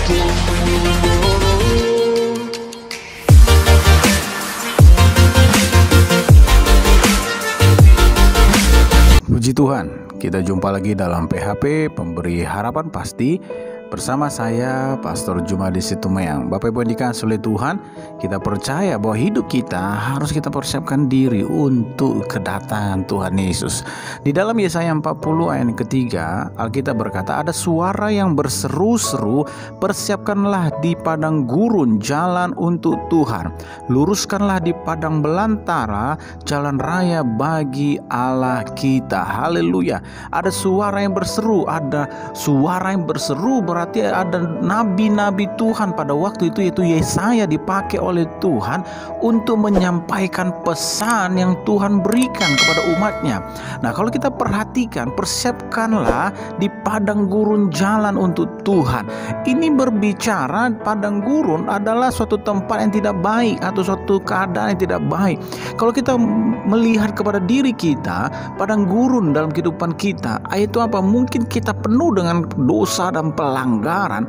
Puji Tuhan, kita jumpa lagi dalam PHP Pemberi Harapan Pasti bersama saya Pastor Jumadi Situmayang. Bapak Ibu yang dikasihi oleh Tuhan, kita percaya bahwa hidup kita harus kita persiapkan diri untuk kedatangan Tuhan Yesus. Di dalam Yesaya 40 ayat yang ketiga, Alkitab berkata, ada suara yang berseru-seru, persiapkanlah di padang gurun jalan untuk Tuhan, luruskanlah di padang belantara jalan raya bagi Allah kita. Haleluya. Ada suara yang berseru, ada suara yang berseru, berarti ada nabi-nabi Tuhan pada waktu itu, yaitu Yesaya, dipakai oleh Tuhan untuk menyampaikan pesan yang Tuhan berikan kepada umatnya. Nah, kalau kita perhatikan, persiapkanlah di padang gurun jalan untuk Tuhan. Ini berbicara padang gurun adalah suatu tempat yang tidak baik atau suatu keadaan yang tidak baik. Kalau kita melihat kepada diri kita, padang gurun dalam kehidupan kita, itu apa? Mungkin kita penuh dengan dosa dan pelanggaran.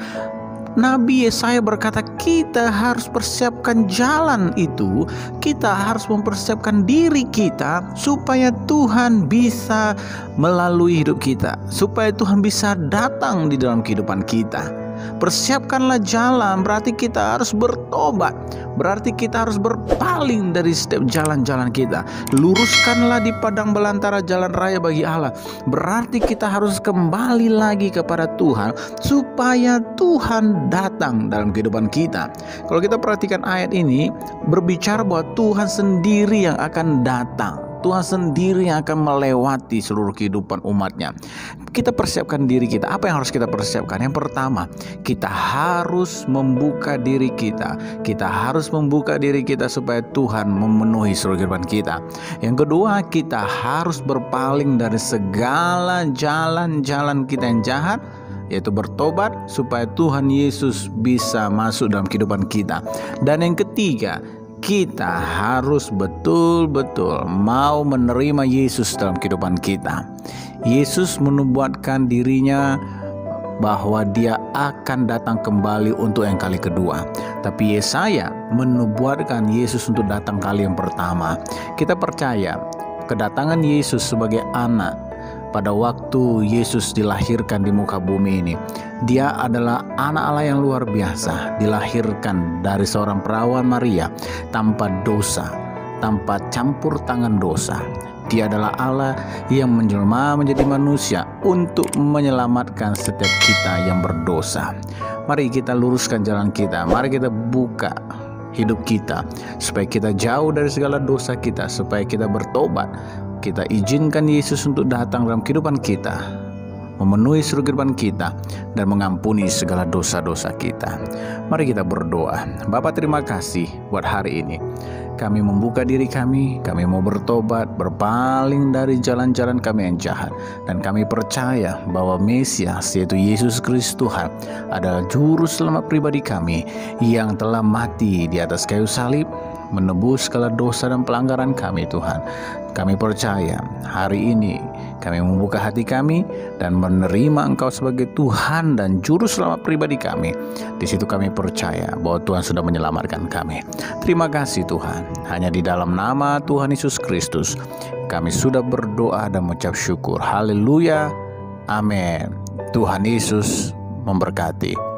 Nabi Yesaya berkata, kita harus persiapkan jalan itu, kita harus mempersiapkan diri kita supaya Tuhan bisa melalui hidup kita, supaya Tuhan bisa datang di dalam kehidupan kita. Persiapkanlah jalan, berarti kita harus bertobat, berarti kita harus berpaling dari setiap jalan-jalan kita. Luruskanlah di padang belantara jalan raya bagi Allah, berarti kita harus kembali lagi kepada Tuhan supaya Tuhan datang dalam kehidupan kita. Kalau kita perhatikan ayat ini berbicara bahwa Tuhan sendiri yang akan datang, Tuhan sendiri yang akan melewati seluruh kehidupan umatnya. Kita persiapkan diri kita. Apa yang harus kita persiapkan? Yang pertama, kita harus membuka diri kita. Kita harus membuka diri kita supaya Tuhan memenuhi seluruh kehidupan kita. Yang kedua, kita harus berpaling dari segala jalan-jalan kita yang jahat, yaitu bertobat supaya Tuhan Yesus bisa masuk dalam kehidupan kita. Dan yang ketiga, kita harus betul-betul mau menerima Yesus dalam kehidupan kita. Yesus menubuatkan dirinya bahwa dia akan datang kembali untuk yang kali kedua. Tapi Yesaya menubuatkan Yesus untuk datang kali yang pertama. Kita percaya kedatangan Yesus sebagai anak pada waktu Yesus dilahirkan di muka bumi ini. Dia adalah anak Allah yang luar biasa, dilahirkan dari seorang perawan Maria tanpa dosa, tanpa campur tangan dosa. Dia adalah Allah yang menjelma menjadi manusia untuk menyelamatkan setiap kita yang berdosa. Mari kita luruskan jalan kita, mari kita buka hidup kita supaya kita jauh dari segala dosa kita, supaya kita bertobat. Kita izinkan Yesus untuk datang dalam kehidupan kita, memenuhi seluruh kehidupan kita, dan mengampuni segala dosa-dosa kita. Mari kita berdoa. Bapa, terima kasih buat hari ini. Kami membuka diri kami mau bertobat, berpaling dari jalan-jalan kami yang jahat. Dan kami percaya bahwa Mesias, yaitu Yesus Kristus Tuhan, adalah juru selamat pribadi kami yang telah mati di atas kayu salib, menebus segala dosa dan pelanggaran kami, Tuhan. Kami percaya hari ini kami membuka hati kami dan menerima Engkau sebagai Tuhan dan Juru Selamat pribadi kami. Di situ kami percaya bahwa Tuhan sudah menyelamatkan kami. Terima kasih Tuhan. Hanya di dalam nama Tuhan Yesus Kristus kami sudah berdoa dan mengucap syukur. Haleluya. Amin. Tuhan Yesus memberkati.